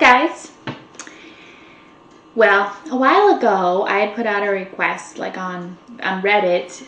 guys. Well, a while ago I had put out a request like on Reddit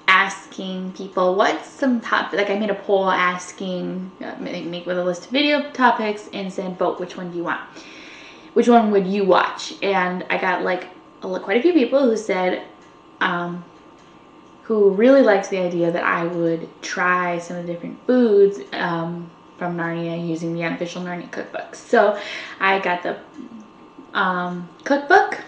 asking people what's some topic, like I made a poll asking make with a list of video topics and said vote which one do you want, which one would you watch, and I got like quite a few people who said who really likes the idea that I would try some of the different foods from Narnia using the Unofficial Narnia Cookbook. So I got the cookbook,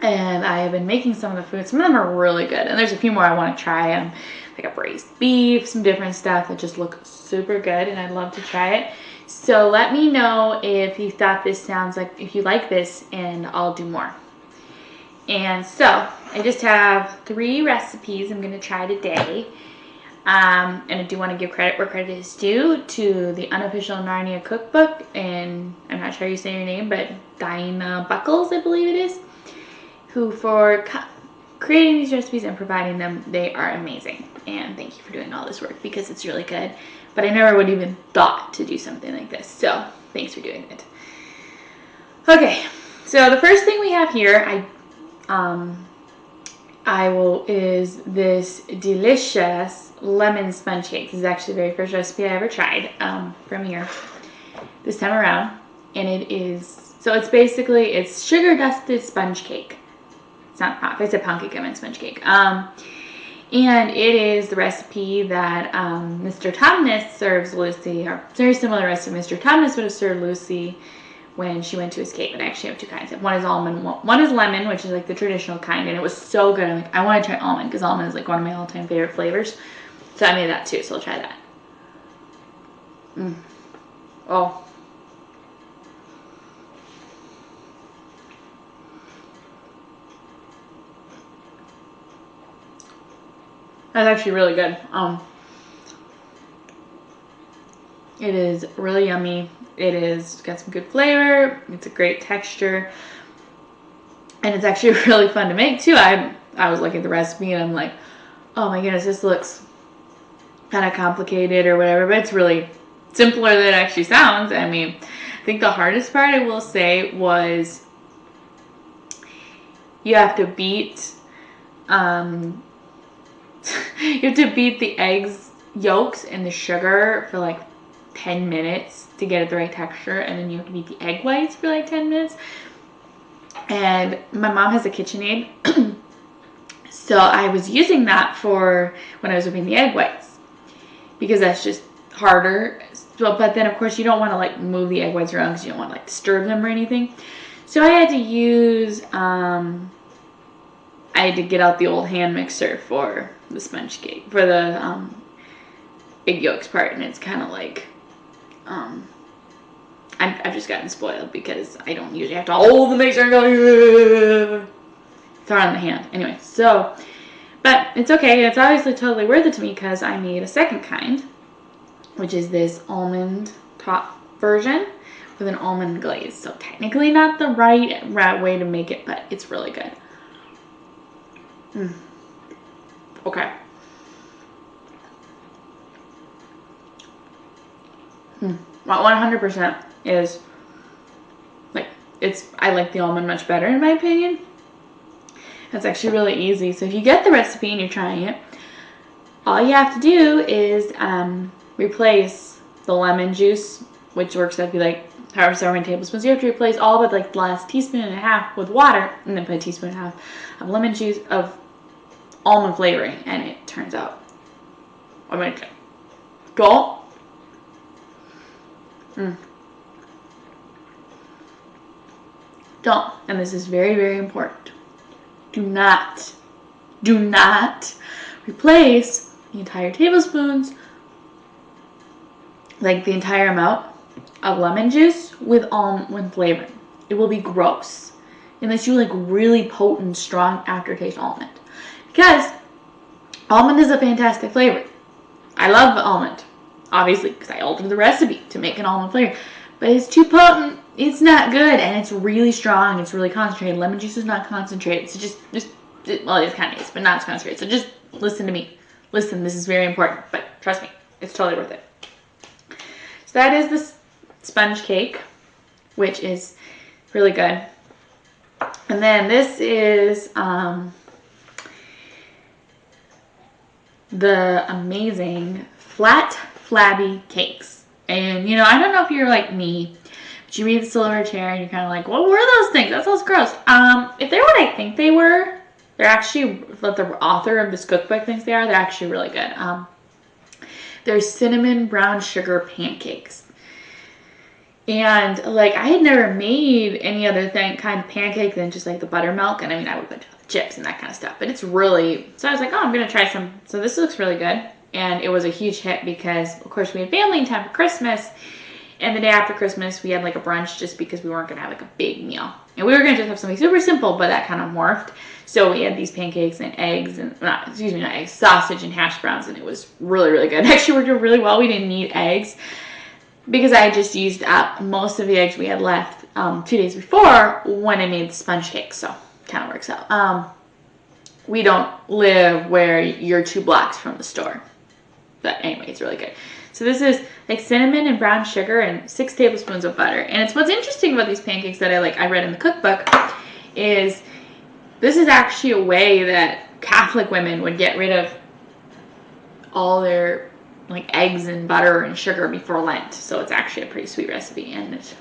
and I have been making some of the foods. Some of them are really good, and there's a few more I want to try, like a braised beef, some different stuff that just look super good, and I'd love to try it. So let me know if you thought this sounds like, if you like this, and I'll do more. And so I just have 3 recipes I'm going to try today. And I do want to give credit where credit is due to the Unofficial Narnia Cookbook, and I'm not sure how you say your name, but Dinah Buckles, I believe it is, who for creating these recipes and providing them, they are amazing. And thank you for doing all this work because it's really good. But I never would even thought to do something like this, so thanks for doing it. Okay, so the first thing we have here, is this delicious lemon sponge cake. This is actually the very first recipe I ever tried from here this time around, and it is, so it's basically, it's sugar dusted sponge cake. It's not puff, it's a pound cake lemon sponge cake. And it is the recipe that Mr. Tumnus serves Lucy, or very similar recipe Mr. Tumnus would have served Lucy when she went to escape. And I actually have 2 kinds. One is almond, one is lemon, which is like the traditional kind, and it was so good. I'm like, I want to try almond because almond is like one of my all-time favorite flavors. So I made that too, so I'll try that. Oh. That's actually really good. It is really yummy. It is got some good flavor. It's a great texture. And it's actually really fun to make too. I was looking at the recipe and I'm like, oh my goodness, this looks kind of complicated or whatever, but it's really simpler than it actually sounds. I mean, I think the hardest part, I will say, was you have to beat the eggs yolks and the sugar for like 10 minutes to get it the right texture, and then you have to beat the egg whites for like 10 minutes. And my mom has a KitchenAid, so I was using that for when I was whipping the egg whites, because that's just harder. So, but then of course you don't want to like move the egg whites around because you don't want to like disturb them or anything. So I had to use, I had to get out the old hand mixer for the sponge cake, for the egg yolks part, and it's kind of like, I've just gotten spoiled because I don't usually have to hold the mixer and go throw it on the hand. Anyway, so, but it's okay. It's obviously totally worth it to me because I made a second kind, which is this almond top version with an almond glaze. So technically not the right way to make it, but it's really good. Okay. 100% is like, I like the almond much better in my opinion. It's actually really easy. So if you get the recipe and you're trying it, all you have to do is replace the lemon juice, which works out to be like however many tablespoons. You have to replace all but like the last teaspoon and a half with water, and then put a teaspoon and a half of lemon juice of almond flavoring, and it turns out amazing. Don't. Don't, and this is very, very important, do not replace the entire tablespoons, like the entire amount of lemon juice with almond flavoring. It will be gross unless you like really potent, strong aftertaste almond, because almond is a fantastic flavor. I love almond, obviously, because I altered the recipe to make an almond flavor. But it's too potent. It's not good, and it's really strong. It's really concentrated. Lemon juice is not concentrated. So well, it kind of is, but not as concentrated. So just listen to me. Listen, this is very important, but trust me, it's totally worth it. So that is the sponge cake. which is really good. And then this is the amazing flat flabby cakes. And you know, I don't know if you're like me, but you read the silverchair and you're kind of like, what were those things? That sounds gross. If they're what I think they were, they're actually what the author of this cookbook thinks they are. They're actually really good. They're cinnamon brown sugar pancakes. And like, I had never made any other kind of pancake than just like the buttermilk. And I mean, I would put chips and that kind of stuff, but it's really, so I was like, oh, I'm going to try some. So this looks really good. And it was a huge hit because of course we had family in time for Christmas. And the day after Christmas, we had like a brunch just because we weren't going to have like a big meal. And we were going to just have something super simple, but that kind of morphed. So we had these pancakes and eggs and, not eggs, sausage and hash browns. And it was really, really good. It actually worked out really well. We didn't need eggs, because I had just used up most of the eggs we had left 2 days before when I made the sponge cake, so kind of works out. We don't live where you're 2 blocks from the store, but anyway, it's really good. So this is like cinnamon and brown sugar and 6 tablespoons of butter. And it's what's interesting about these pancakes that I read in the cookbook is this is actually a way that Catholic women would get rid of all their like eggs and butter and sugar before Lent. So it's actually a pretty sweet recipe, and it's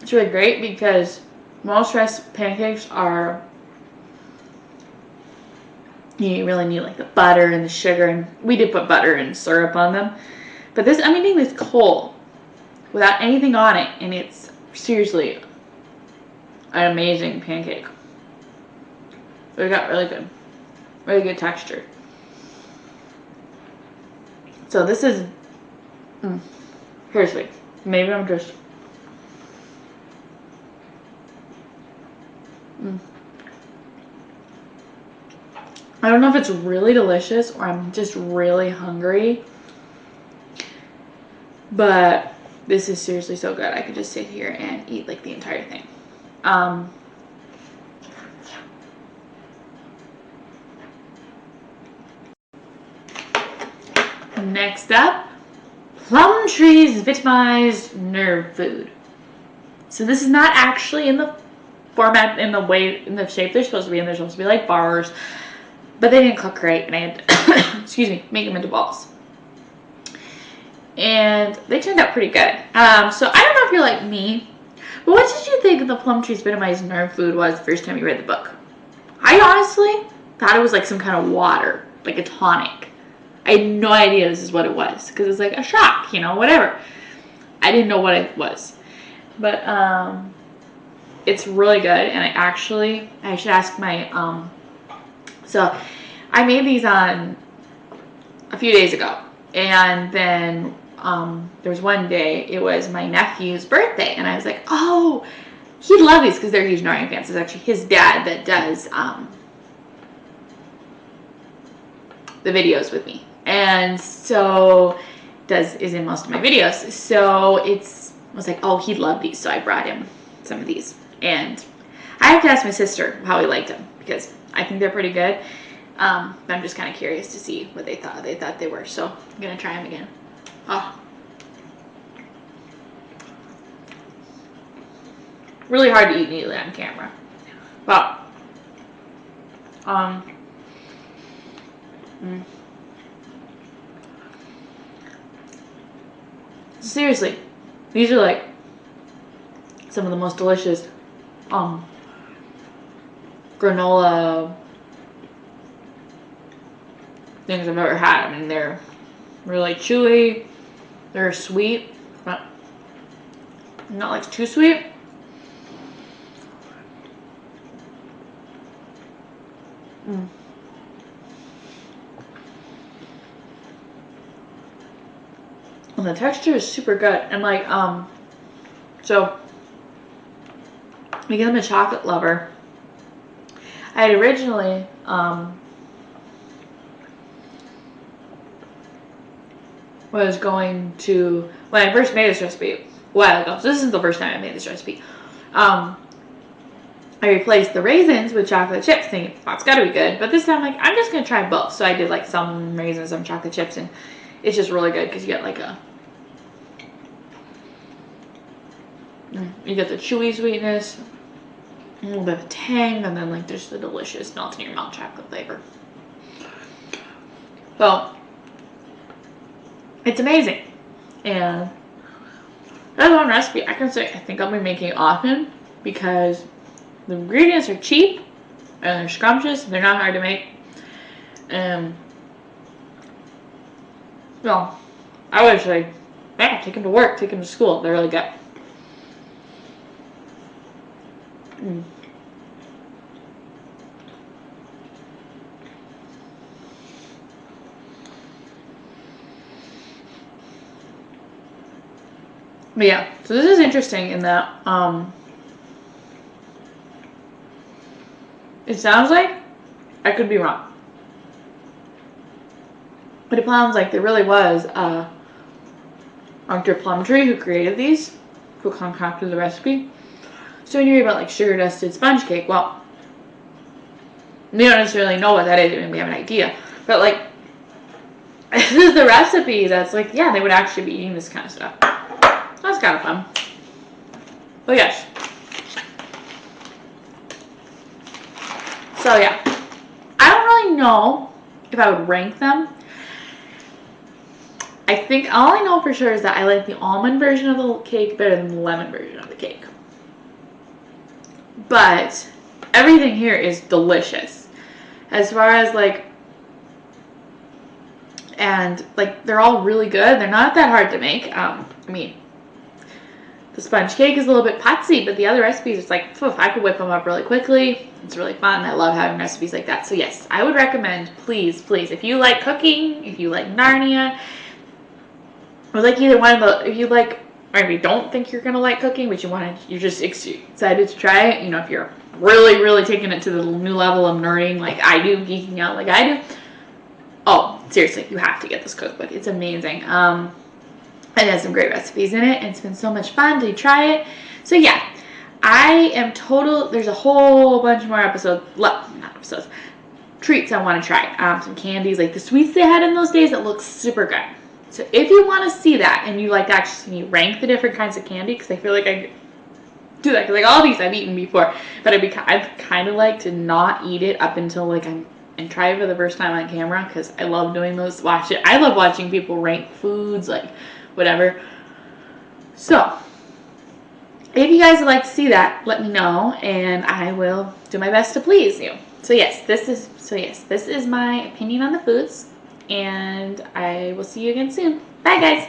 it's really great because most pancakes are, you really need like the butter and the sugar, and we did put butter and syrup on them. But this, I'm eating this cold without anything on it, and it's seriously an amazing pancake. It got really good texture. So this is, seriously, maybe I'm just, I don't know if it's really delicious or I'm just really hungry, but this is seriously so good. I could just sit here and eat like the entire thing. Next up, Plumtree's Vitamized Nerve Food. So this is not actually in the format, in the shape they're supposed to be in. They're supposed to be like bars, but they didn't cook great, and I had to, excuse me, make them into balls. And they turned out pretty good. So I don't know if you're like me, but what did you think the Plumtree's Vitamized Nerve Food was the first time you read the book? I honestly thought it was like some kind of water, like a tonic. I had no idea this is what it was, because it's like a shock, you know, whatever. I didn't know what it was. But it's really good, and I should ask my, so I made these on a few days ago, and then there was one day, it was my nephew's birthday, and I was like, oh, he'd love these because they're huge Narnia fans. It's actually his dad that does the videos with me, and so is in most of my videos. So I was like, oh, he'd love these, so I brought him some of these, and I have to ask my sister how he liked them because I think they're pretty good. But I'm just kind of curious to see what they thought they were. So I'm gonna try them again. Oh, really hard to eat neatly on camera, but seriously, these are like some of the most delicious granola things I've ever had. I mean, they're really chewy, they're sweet, but not like too sweet. And the texture is super good, and like so because I'm a chocolate lover, I had originally was going to, when I first made this recipe a while ago, so this isn't the first time I made this recipe, I replaced the raisins with chocolate chips, thinking, oh, it's gotta be good. But this time, like, I'm just gonna try both. So I did like some raisins, some chocolate chips, and it's just really good because you get like you get the chewy sweetness, a little bit of tang, and then like there's the delicious melt in your mouth chocolate flavor. So it's amazing. And that's one recipe I can say I think I'll be making often because the ingredients are cheap and they're scrumptious. They're not hard to make. Well, I would say, yeah, take them to work, take them to school. They're really good. But yeah, so this is interesting in that it sounds like, I could be wrong, but it sounds like there really was Dr. Plumtree who created these, who concocted the recipe. So when you read about like sugar dusted sponge cake, well, we don't necessarily know what that is. I mean, we have an idea, but like this is the recipe that's like, yeah, they would actually be eating this kind of stuff. That's kind of fun. But yes. So yeah, I don't really know if I would rank them. I think all I know for sure is that I like the almond version of the cake better than the lemon version of the cake. But everything here is delicious. As far as like, and like they're all really good. They're not that hard to make. I mean, the sponge cake is a little bit putsy, but the other recipes, it's like, poof, I could whip them up really quickly. It's really fun. I love having recipes like that. So yes, I would recommend, please, please, if you like cooking, if you like Narnia, or like either one of the, if you like, or if you don't think you're gonna like cooking, but you're just excited to try it. You know, if you're really, really taking it to the new level of nerding like I do, geeking out like I do. Oh, seriously, you have to get this cookbook. It's amazing. It has some great recipes in it, and it's been so much fun to try it. So yeah, I am there's a whole bunch more treats I want to try. Some candies, like the sweets they had in those days that look super good. So if you want to see that, and you like to actually see me rank the different kinds of candy, because I feel like I do that, because like all these I've eaten before, but I'd kind of like to not eat it up until like and try it for the first time on camera, because I love doing those. I love watching people rank foods, like whatever. So if you guys would like to see that, let me know, and I will do my best to please you. So yes, this is my opinion on the foods, and I will see you again soon. Bye guys.